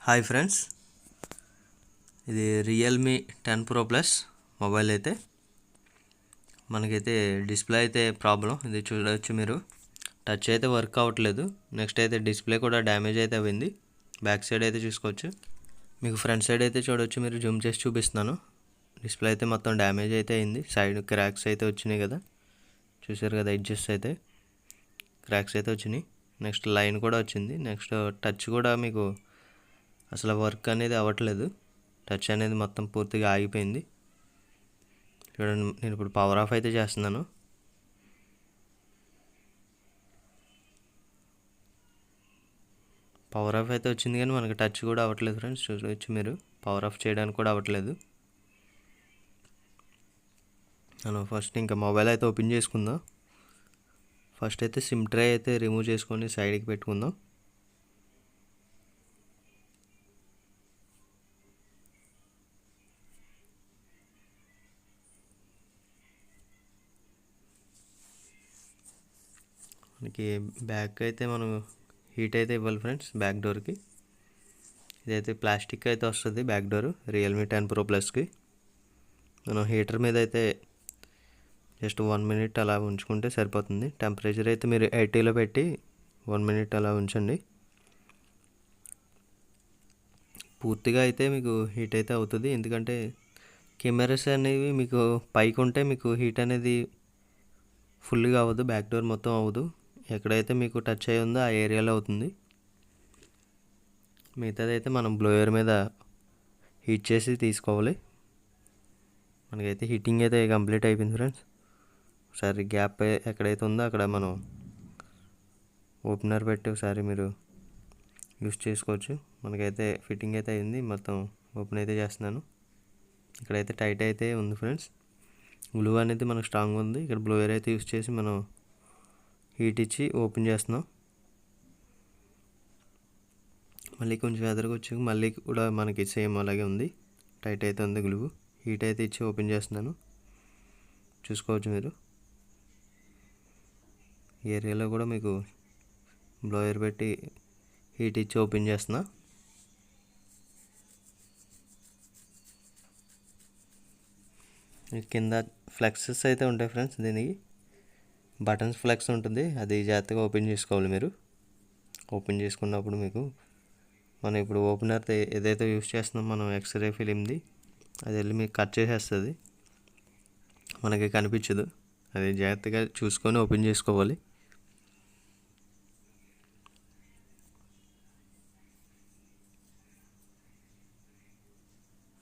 Hi friends, ఇది Realme 10 Pro plus mobile అయితే మనకైతే డిస్ప్లే అయితే ప్రాబ్లం. ఇది చూడవచ్చు మీరు, టచ్ అయితే వర్క్ అవ్వట్లేదు. నెక్స్ట్ అయితే డిస్ప్లే కూడా డ్యామేజ్ అయితే అయింది. బ్యాక్ సైడ్ అయితే చూసుకోవచ్చు. మీకు ఫ్రంట్ సైడ్ అయితే చూడవచ్చు, మీరు జూమ్ చేసి చూపిస్తున్నాను. డిస్ప్లే అయితే మొత్తం డ్యామేజ్ అయితే అయింది. సైడ్ క్రాక్స్ అయితే వచ్చినాయి కదా, చూసారు కదా, ఎడ్జెస్ అయితే క్రాక్స్ అయితే వచ్చినాయి. నెక్స్ట్ లైన్ కూడా వచ్చింది. నెక్స్ట్ టచ్ కూడా మీకు అసలు వర్క్ అనేది అవ్వట్లేదు. టచ్ అనేది మొత్తం పూర్తిగా ఆగిపోయింది. చూడండి, నేను ఇప్పుడు పవర్ ఆఫ్ అయితే చేస్తున్నాను. పవర్ ఆఫ్ అయితే వచ్చింది, కానీ మనకి టచ్ కూడా అవ్వట్లేదు ఫ్రెండ్స్. చూడవచ్చు మీరు, పవర్ ఆఫ్ చేయడానికి కూడా అవ్వట్లేదు. మనం ఫస్ట్ ఇంకా మొబైల్ అయితే ఓపెన్ చేసుకుందాం. ఫస్ట్ అయితే సిమ్ ట్రే అయితే రిమూవ్ చేసుకొని సైడ్కి పెట్టుకుందాం. మనకి బ్యాక్ అయితే మనం హీట్ అయితే ఇవ్వాలి ఫ్రెండ్స్, బ్యాక్ డోర్కి. ఇదైతే ప్లాస్టిక్ అయితే వస్తుంది బ్యాక్ డోర్ రియల్మీ 10 Pro ప్లస్కి. మనం హీటర్ మీద అయితే జస్ట్ 1 minute అలా ఉంచుకుంటే సరిపోతుంది. టెంపరేచర్ అయితే మీరు 80లో పెట్టి 1 minute అలా ఉంచండి. పూర్తిగా అయితే మీకు హీట్ అయితే అవుతుంది, ఎందుకంటే కెమెరాస్ అనేవి మీకు పైకి ఉంటే మీకు హీట్ అనేది ఫుల్గా అవ్వదు, బ్యాక్ డోర్ మొత్తం అవ్వదు. ఎక్కడైతే మీకు టచ్ అయ్యి ఉందో ఆ ఏరియాలో అవుతుంది. మిగతాది అయితే మనం బ్లోయర్ మీద హీట్ చేసి తీసుకోవాలి. మనకైతే హీటింగ్ అయితే కంప్లీట్ అయిపోయింది ఫ్రెండ్స్. ఒకసారి గ్యాప్ ఎక్కడైతే ఉందో అక్కడ మనం ఓపెనర్ పెట్టి ఒకసారి మీరు యూస్ చేసుకోవచ్చు. మనకైతే ఫిట్టింగ్ అయితే అయింది, మొత్తం ఓపెన్ అయితే చేస్తున్నాను. ఇక్కడైతే టైట్ అయితే ఉంది ఫ్రెండ్స్. గ్లూ అనేది మనకు స్ట్రాంగ్ ఉంది. ఇక్కడ బ్లోయర్ అయితే యూస్ చేసి మనం హీట్ ఇచ్చి ఓపెన్ చేస్తున్నాం. మళ్ళీ కొంచెం ఎదురుగా వచ్చి మళ్ళీ కూడా మనకి సేమ్ అలాగే ఉంది, టైట్ అయితే ఉంది గ్లూ. హీట్ అయితే ఇచ్చి ఓపెన్ చేస్తున్నాను, చూసుకోవచ్చు మీరు. ఈ ఏరియాలో కూడా మీకు బ్లోయర్ పెట్టి హీట్ ఇచ్చి ఓపెన్ చేస్తున్నా. కింద ఫ్లెక్సెస్ అయితే ఉంటాయి ఫ్రెండ్స్, దీనికి బటన్స్ ఫ్లెక్స్ ఉంటుంది, అది జాగ్రత్తగా ఓపెన్ చేసుకోవాలి మీరు. ఓపెన్ చేసుకున్నప్పుడు మీకు మనం ఇప్పుడు ఓపెనర్ ఏదైతే యూస్ చేస్తున్నాం మనం ఎక్స్రే ఫిలింది, అది వెళ్ళి మీకు కట్ చేసేస్తుంది, మనకి కనిపించదు. అది జాగ్రత్తగా చూసుకొని ఓపెన్ చేసుకోవాలి.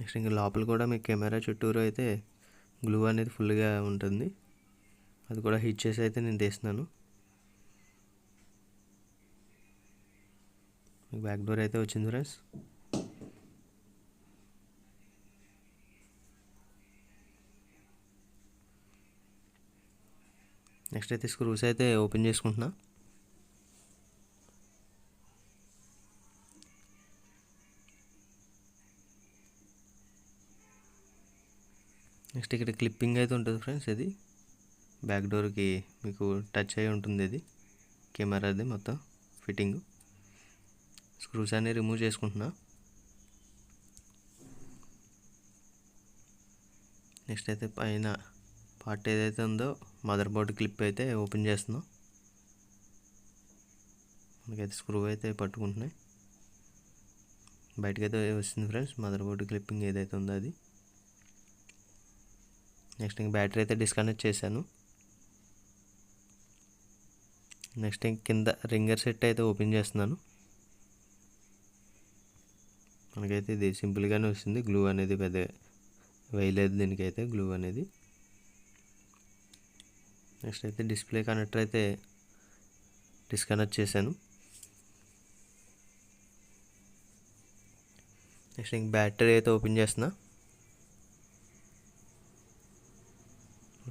నెక్స్ట్ ఇంకా లోపల కూడా మీకు కెమెరా చుట్టూరు అయితే గ్లూ అనేది ఫుల్గా ఉంటుంది, అది కూడా హీట్ చేసి అయితే నేను తీస్తున్నాను. బ్యాక్ డోర్ అయితే వచ్చింది ఫ్రెండ్స్. నెక్స్ట్ అయితే స్క్రూస్ అయితే ఓపెన్ చేసుకుంటున్నా. నెక్స్ట్ ఇక్కడ క్లిప్పింగ్ అయితే ఉంటుంది ఫ్రెండ్స్, ఇది బ్యాక్ డోర్కి మీకు టచ్ అయి ఉంటుంది. ఇది కెమెరాది మొత్తం ఫిట్టింగ్. స్క్రూస్ అన్ని రిమూవ్ చేసుకుంటున్నా. నెక్స్ట్ అయితే పైన పార్ట్ ఏదైతే ఉందో మదర్ బోర్డ్ క్లిప్ అయితే ఓపెన్ చేస్తున్నాం. మనకైతే స్క్రూ అయితే పట్టుకుంటున్నాయి, బయటకైతే వస్తుంది ఫ్రెండ్స్ మదర్ బోర్డ్ క్లిప్పింగ్ ఏదైతే ఉందో అది. నెక్స్ట్ ఇంక బ్యాటరీ అయితే డిస్కనెక్ట్ చేశాను. నెక్స్ట్ ఇంక కింద రింగర్ సెట్ అయితే ఓపెన్ చేస్తున్నాను. మనకైతే ఇది సింపుల్గానే వస్తుంది, గ్లూ అనేది పెద్ద వేయలేదు దీనికైతే గ్లూ అనేది. నెక్స్ట్ అయితే డిస్ప్లే కనెక్టర్ అయితే డిస్కనెక్ట్ చేశాను. నెక్స్ట్ ఇంక బ్యాటరీ అయితే ఓపెన్ చేస్తున్నా.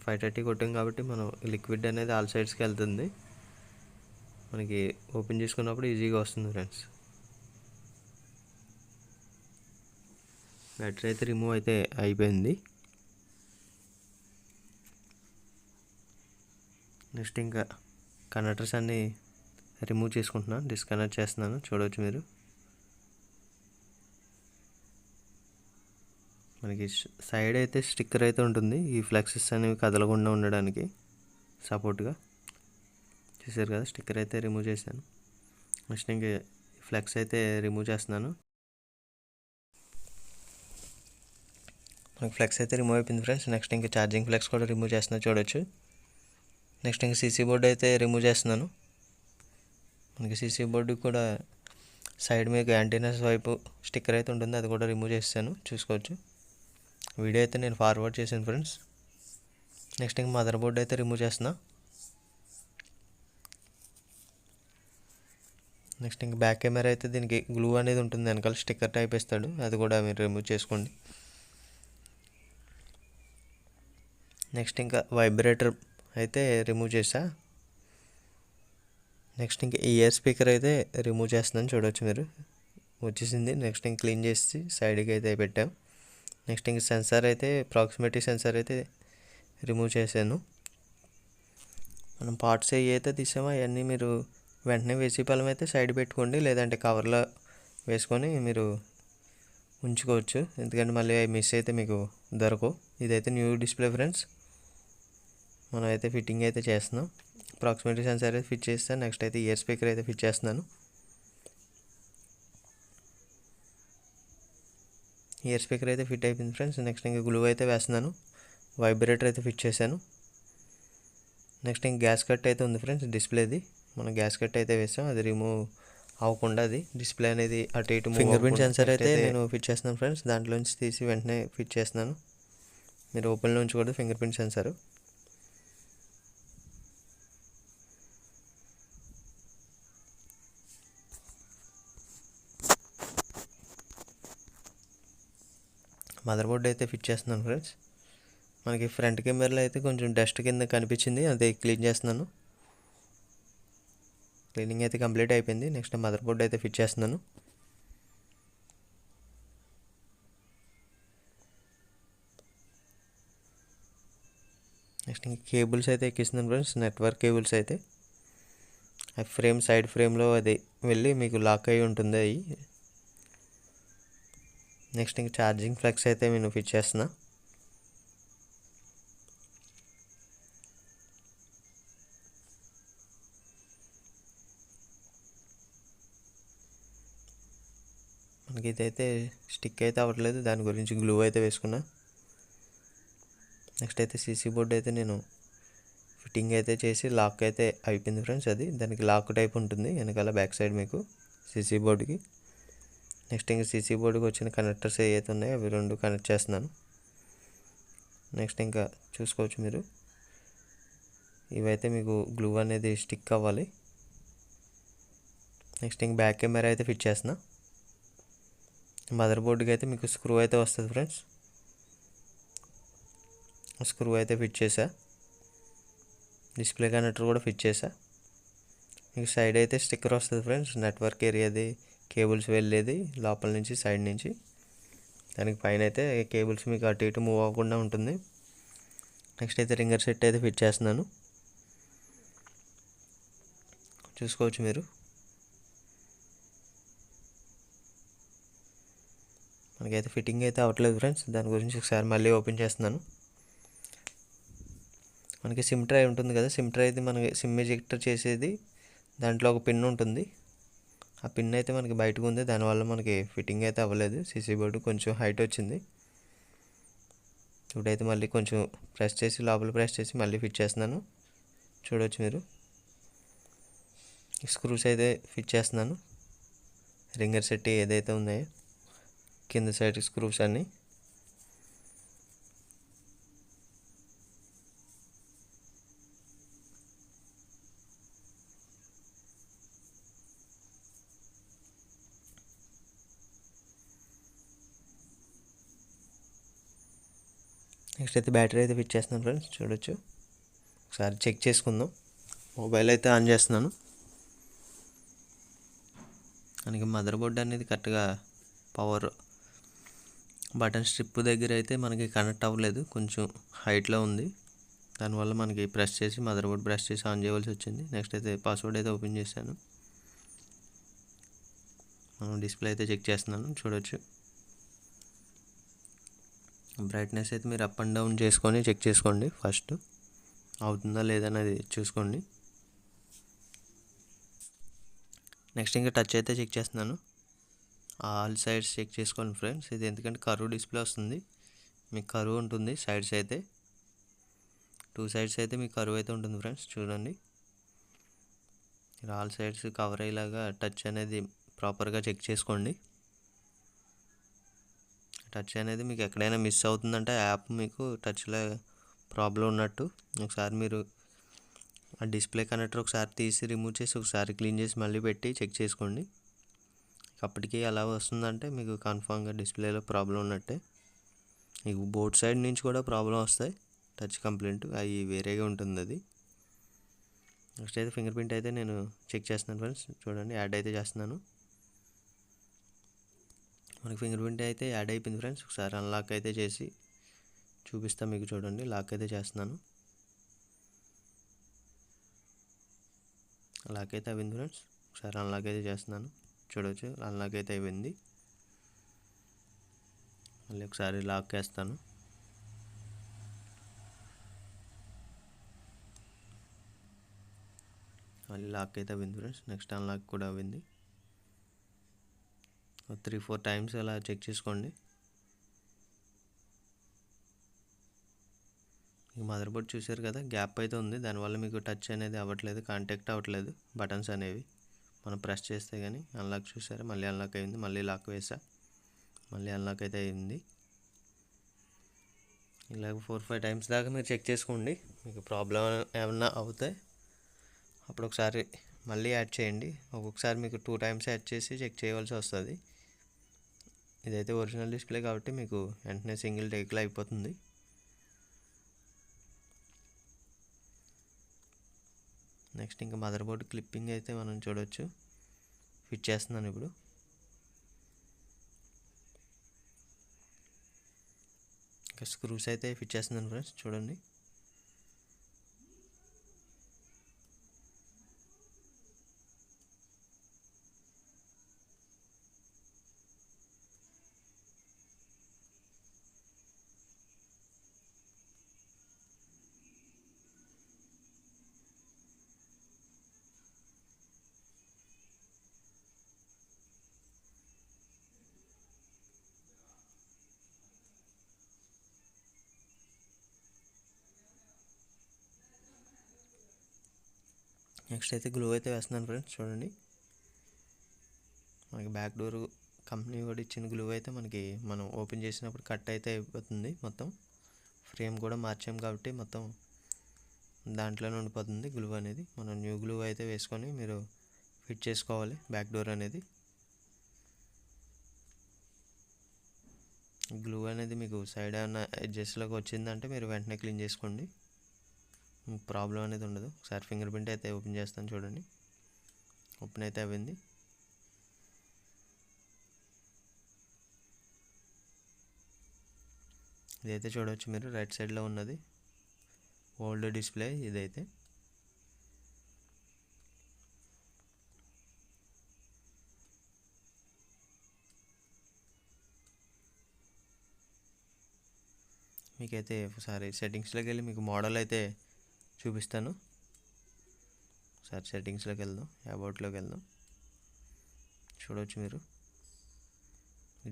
530 కొట్టాం కాబట్టి మనం లిక్విడ్ అనేది ఆల్ సైడ్స్కి వెళ్తుంది, మనకి ఓపెన్ చేసుకున్నప్పుడు ఈజీగా వస్తుంది ఫ్రెండ్స్. బ్యాటరీ అయితే రిమూవ్ అయితే అయిపోయింది. నెక్స్ట్ ఇంకా కనెక్టర్స్ అన్నీ రిమూవ్ చేసుకుంటున్నాను, డిస్కనెక్ట్ చేస్తున్నాను, చూడవచ్చు మీరు. మనకి సైడ్ అయితే స్టిక్కర్ అయితే ఉంటుంది, ఈ ఫ్లెక్సెస్ అనేవి కదలకుండా ఉండడానికి సపోర్ట్గా. చూసారు కదా, స్టిక్కర్ అయితే రిమూవ్ చేశాను. నెక్స్ట్ ఇంక ఫ్లెక్స్ అయితే రిమూవ్ చేస్తున్నాను. మనకి ఫ్లెక్స్ అయితే రిమూవ్ అయిపోయింది ఫ్రెండ్స్. నెక్స్ట్ ఇంకా ఛార్జింగ్ ఫ్లెక్స్ కూడా రిమూవ్ చేస్తున్నా, చూడొచ్చు. నెక్స్ట్ ఇంకా సీసీ బోర్డు అయితే రిమూవ్ చేస్తున్నాను. మనకి సీసీ బోర్డు కూడా సైడ్ మీకు యాంటీనాస్ వైపు స్టిక్కర్ అయితే ఉంటుంది, అది కూడా రిమూవ్ చేస్తాను, చూసుకోవచ్చు. వీడియో అయితే నేను ఫార్వర్డ్ చేశాను ఫ్రెండ్స్. నెక్స్ట్ ఇంకా మదర్ బోర్డు అయితే రిమూవ్ చేస్తున్నా. నెక్స్ట్ ఇంక బ్యాక్ కెమెరా అయితే దీనికి గ్లూ అనేది ఉంటుంది, వెనకాల స్టిక్కర్ టైప్ ఇస్తాడు, అది కూడా మీరు రిమూవ్ చేసుకోండి. నెక్స్ట్ ఇంకా వైబ్రేటర్ అయితే రిమూవ్ చేసా. నెక్స్ట్ ఇంకా ఇయర్ స్పీకర్ అయితే రిమూవ్ చేస్తున్నాను, చూడవచ్చు మీరు, వచ్చేసింది. నెక్స్ట్ ఇంక క్లీన్ చేసి సైడ్కి అయితే పెట్టాం. నెక్స్ట్ ఇంక సెన్సార్ అయితే ప్రాక్సిమిటీ సెన్సార్ అయితే రిమూవ్ చేశాను. మనం పార్ట్స్ అయితే తీసామో అవన్నీ మీరు వెంటనే వేసిపాలం అయితే సైడ్ పెట్టుకోండి, లేదంటే కవర్లో వేసుకొని మీరు ఉంచుకోవచ్చు, ఎందుకంటే మళ్ళీ మిస్ అయితే మీకు దొరకవు. ఇదైతే న్యూ డిస్ప్లే ఫ్రెండ్స్, మనం అయితే ఫిట్టింగ్ అయితే చేస్తున్నాం. ప్రాక్సిమిటీ సెన్సార్ అయితే ఫిట్ చేస్తాను. నెక్స్ట్ అయితే ఇయర్ స్పీకర్ అయితే ఫిట్ చేస్తున్నాను. ఇయర్ స్పీకర్ అయితే ఫిట్ అయిపోయింది ఫ్రెండ్స్. నెక్స్ట్ ఇంకా గ్లూ అయితే వేస్తున్నాను. వైబ్రేటర్ అయితే ఫిట్ చేశాను. నెక్స్ట్ ఇంక గ్యాస్ కట్ అయితే ఉంది ఫ్రెండ్స్ డిస్ప్లేది, మనం గ్యాస్ కట్ అయితే వేసాం, అది రిమూవ్ అవ్వకుండా అది డిస్ప్లే అనేది అటు ఇటు ఫింగర్ ప్రింట్ సెన్సార్ అయితే నేను ఫిట్ చేస్తున్నాను ఫ్రెండ్స్. దాంట్లోంచి తీసి వెంటనే ఫిట్ చేస్తున్నాను, మీరు ఓపెన్లో ఉంచకూడదు finger print censor. Mother board అయితే ఫిట్ చేస్తున్నాను ఫ్రెండ్స్. మనకి ఫ్రంట్ కెమెరాలో అయితే కొంచెం డస్ట్ కింద కనిపించింది, అది క్లీన్ చేస్తున్నాను. క్లీనింగ్ అయితే కంప్లీట్ అయిపోయింది. నెక్స్ట్ మదర్ బోర్డ్ అయితే ఫిట్ చేస్తున్నాను. నెక్స్ట్ ఇంకా కేబుల్స్ అయితే ఎక్కిస్తున్నాను ఫ్రెండ్స్, నెట్వర్క్ కేబుల్స్ అయితే. ఆ ఫ్రేమ్ సైడ్ ఫ్రేమ్లో అది వెళ్ళి మీకు లాక్ అయి ఉంటుంది అవి. నెక్స్ట్ ఇంకా ఛార్జింగ్ ఫ్లెక్స్ అయితే నేను ఫిట్ చేస్తున్నా. మనకి ఇదైతే స్టిక్ అయితే అవ్వట్లేదు, దాని గురించి గ్లూ అయితే వేసుకున్నా. నెక్స్ట్ అయితే సీసీ బోర్డు అయితే నేను ఫిట్టింగ్ అయితే చేసి లాక్ అయితే అయిపోయింది ఫ్రెండ్స్. అది దానికి లాక్ టైప్ ఉంటుంది వెనకాల బ్యాక్ సైడ్ మీకు సీసీ బోర్డుకి. నెక్స్ట్ ఇంకా సీసీ బోర్డుకి వచ్చిన కనెక్టర్స్ ఏవైతే ఉన్నాయో అవి రెండు కనెక్ట్ చేస్తున్నాను. నెక్స్ట్ ఇంకా చూసుకోవచ్చు మీరు, ఇవైతే మీకు గ్లూ అనేది స్టిక్ అవ్వాలి. నెక్స్ట్ ఇంక బ్యాక్ కెమెరా అయితే ఫిట్ చేస్తున్నా. మదర్ బోర్డుకి అయితే మీకు స్క్రూ అయితే వస్తుంది ఫ్రెండ్స్, స్క్రూ అయితే ఫిట్ చేసా. డిస్ప్లే కనెక్టర్ కూడా ఫిట్ చేసా. మీకు సైడ్ అయితే స్టిక్కర్ వస్తుంది ఫ్రెండ్స్, నెట్వర్క్ ఏరియాది కేబుల్స్ వెళ్ళేది లోపల నుంచి సైడ్ నుంచి. దానికి పైన అయితే కేబుల్స్ మీకు అటు ఇటు మూవ్ అవ్వకుండా ఉంటుంది. నెక్స్ట్ అయితే రింగర్ సెట్ అయితే ఫిట్ చేస్తున్నాను, చూసుకోవచ్చు మీరు. మనకైతే ఫిట్టింగ్ అయితే అవ్వట్లేదు ఫ్రెండ్స్, దాని గురించి ఒకసారి మళ్ళీ ఓపెన్ చేస్తున్నాను. మనకి సిమ్ ట్రై ఉంటుంది కదా, సిమ్ ట్రై అయితే మనకి సిమ్ ఎజెక్టర్ చేసేది దాంట్లో ఒక పిన్ ఉంటుంది, ఆ పిన్ అయితే మనకి బయటకు ఉంది, దానివల్ల మనకి ఫిట్టింగ్ అయితే అవ్వలేదు. సీసీ బోర్డు కొంచెం హైట్ వచ్చింది. ఇప్పుడైతే మళ్ళీ కొంచెం ప్రెస్ చేసి లోపల ప్రెస్ చేసి మళ్ళీ ఫిట్ చేస్తున్నాను, చూడవచ్చు మీరు. స్క్రూస్ అయితే ఫిట్ చేస్తున్నాను, రింగర్ సెట్ ఏదైతే ఉన్నాయో కింద సైడ్ స్క్రూస్ అన్నీ. నెక్స్ట్ అయితే బ్యాటరీ అయితే ఫిట్ చేస్తున్నాను ఫ్రెండ్స్, చూడొచ్చు. ఒకసారి చెక్ చేసుకుందాం. మొబైల్ అయితే ఆన్ చేస్తున్నాను. మనకి మదర్ బోర్డ్ అనేది కరెక్ట్గా పవర్ బటన్ స్ట్రిప్ దగ్గర అయితే మనకి కనెక్ట్ అవ్వలేదు, కొంచెం హైట్లో ఉంది, దానివల్ల మనకి ప్రెస్ చేసి మదర్ బోర్డ్ ప్రెస్ చేసి ఆన్ చేయవలసి వచ్చింది. నెక్స్ట్ అయితే పాస్వర్డ్ అయితే ఓపెన్ చేశాను. మనం డిస్ప్లే అయితే చెక్ చేస్తున్నాను, చూడొచ్చు. బ్రైట్నెస్ అయితే మీరు అప్ అండ్ డౌన్ చేసుకొని చెక్ చేసుకోండి. ఫస్ట్ అవుతుందా లేదనేది చూసుకోండి. నెక్స్ట్ ఇంకా టచ్ అయితే చెక్ చేస్తున్నాను. ఆల్ సైడ్స్ చెక్ చేసుకోండి ఫ్రెండ్స్. ఇది ఎందుకంటే కర్వ్ డిస్ప్లే వస్తుంది, మీకు కర్వ్ ఉంటుంది సైడ్స్ అయితే. 2 సైడ్స్ అయితే మీకు కర్వ్ అయితే ఉంటుంది ఫ్రెండ్స్. చూడండి, ఆల్ సైడ్స్ కవర్ అయ్యేలాగా టచ్ అనేది ప్రాపర్గా చెక్ చేసుకోండి. టచ్ అనేది మీకు ఎక్కడైనా మిస్ అవుతుందంటే యాప్ మీకు టచ్లో ప్రాబ్లం ఉన్నట్టు. ఒకసారి మీరు ఆ డిస్ప్లే కనెక్టర్ ఒకసారి తీసి రిమూవ్ చేసి ఒకసారి క్లీన్ చేసి మళ్ళీ పెట్టి చెక్ చేసుకోండి. అప్పటికి అలా వస్తుందంటే మీకు కన్ఫామ్గా డిస్ప్లేలో ప్రాబ్లం ఉన్నట్టే. మీకు బోర్డ్ సైడ్ నుంచి కూడా ప్రాబ్లం వస్తాయి, టచ్ కంప్లైంట్ అవి వేరేగా ఉంటుంది అది. నెక్స్ట్ అయితే ఫింగర్ ప్రింట్ అయితే నేను చెక్ చేస్తున్నాను ఫ్రెండ్స్. చూడండి, యాడ్ అయితే చేస్తున్నాను. మనకి ఫింగర్ ప్రింట్ అయితే యాడ్ అయిపోయింది ఫ్రెండ్స్. ఒకసారి అన్లాక్ అయితే చేసి చూపిస్తాను మీకు. చూడండి, లాక్ అయితే చేస్తున్నాను. లాక్ అయితే అయింది ఫ్రెండ్స్. ఒకసారి అన్లాక్ అయితే చేస్తున్నాను. చూడవచ్చు, అన్లాక్ అయితే అయిపోయింది. మళ్ళీ ఒకసారి లాక్ వేస్తాను. మళ్ళీ లాక్ అయితే అయింది ఫ్రెండ్స్. నెక్స్ట్ అన్లాక్ కూడా అయింది. 3-4 టైమ్స్ అలా చెక్ చేసుకోండి. ఈ మదర్ బోర్డ్ చూసారు కదా, గ్యాప్ అయితే ఉంది. దానివల్ల మీకు టచ్ అనేది అవ్వట్లేదు, కాంటాక్ట్ అవ్వట్లేదు బటన్స్ అనేవి. మనం ప్రెస్ చేస్తే కానీ అన్లాక్ చూసారా, మళ్ళీ అన్లాక్ అయింది. మళ్ళీ లాక్ వేసా, మళ్ళీ అన్లాక్ అయితే అయింది. ఇలాగ 4-5 టైమ్స్ దాకా మీరు చెక్ చేసుకోండి. మీకు ప్రాబ్లం ఏమన్నా అవుతాయి అప్పుడు ఒకసారి మళ్ళీ యాడ్ చేయండి. ఒక్కొక్కసారి మీకు 2 టైమ్స్ యాడ్ చేసి చెక్ చేయవలసి వస్తుంది. ఇదైతే ఒరిజినల్ డిస్ప్లే కాబట్టి మీకు వెంటనే సింగిల్ టేక్లో అయిపోతుంది. నెక్స్ట్ ఇంకా మదర్ బోర్డ్ క్లిప్పింగ్ అయితే మనం చూడవచ్చు. ఫిట్ చేస్తున్నాను ఇప్పుడు. ఇంకా స్క్రూస్ అయితే ఫిట్ చేస్తున్నాను ఫ్రెండ్స్. చూడండి, నెక్స్ట్ అయితే గ్లూ అయితే వేస్తున్నాను ఫ్రెండ్స్. చూడండి, మనకి బ్యాక్ డోర్ కంపెనీ కూడా ఇచ్చిన గ్లూ అయితే మనకి మనం ఓపెన్ చేసినప్పుడు కట్ అయితే అయిపోతుంది. మొత్తం ఫ్రేమ్ కూడా మార్చాం కాబట్టి మొత్తం దాంట్లోనే ఉండిపోతుంది గ్లూ అనేది. మనం న్యూ గ్లూ అయితే వేసుకొని మీరు ఫిట్ చేసుకోవాలి బ్యాక్ డోర్ అనేది. గ్లూ అనేది మీకు సైడ్ ఏమైనా ఎడ్జెస్లోకి వచ్చిందంటే మీరు వెంటనే క్లీన్ చేసుకోండి, ప్రాబ్లం అనేది ఉండదు. ఒకసారి ఫింగర్ ప్రింట్ అయితే ఓపెన్ చేస్తాను. చూడండి, ఓపెన్ అయితే అయింది. ఇదైతే చూడవచ్చు మీరు, రైట్ సైడ్లో ఉన్నది ఓల్డ్ డిస్ప్లే ఇదైతే. మీకైతే ఒకసారి సెట్టింగ్స్లోకి వెళ్ళి మీకు మోడల్ అయితే చూపిస్తాను. ఒకసారి సెట్టింగ్స్లోకి వెళ్దాం, అబౌట్లోకి వెళ్దాం. చూడవచ్చు మీరు,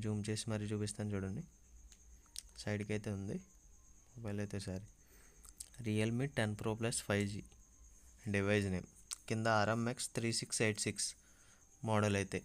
జూమ్ చేసి మరీ చూపిస్తాను. చూడండి, సైడ్కి అయితే ఉంది మొబైల్ అయితే. సరే, Realme 10 Pro Plus 5G device name కింద RMX 3686 మోడల్ అయితే.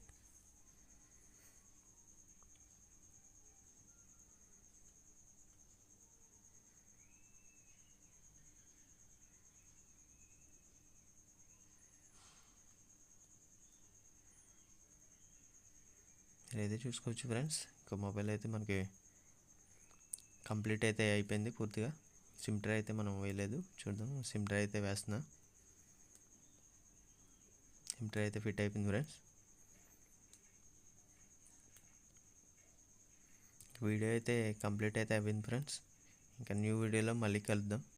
ఇదైతే చూసుకోవచ్చు ఫ్రెండ్స్. ఇంకా మొబైల్ అయితే మనకి కంప్లీట్ అయితే అయిపోయింది పూర్తిగా. సిమ్ ట్రే అయితే మనం వేయలేదు. చూద్దాం, సిమ్ ట్రే అయితే వేస్తున్నా. సిమ్ ట్రే అయితే ఫిట్ అయిపోయింది ఫ్రెండ్స్. వీడియో అయితే కంప్లీట్ అయితే అయిపోయింది ఫ్రెండ్స్. ఇంకా న్యూ వీడియోలో మళ్ళీ కలుద్దాం.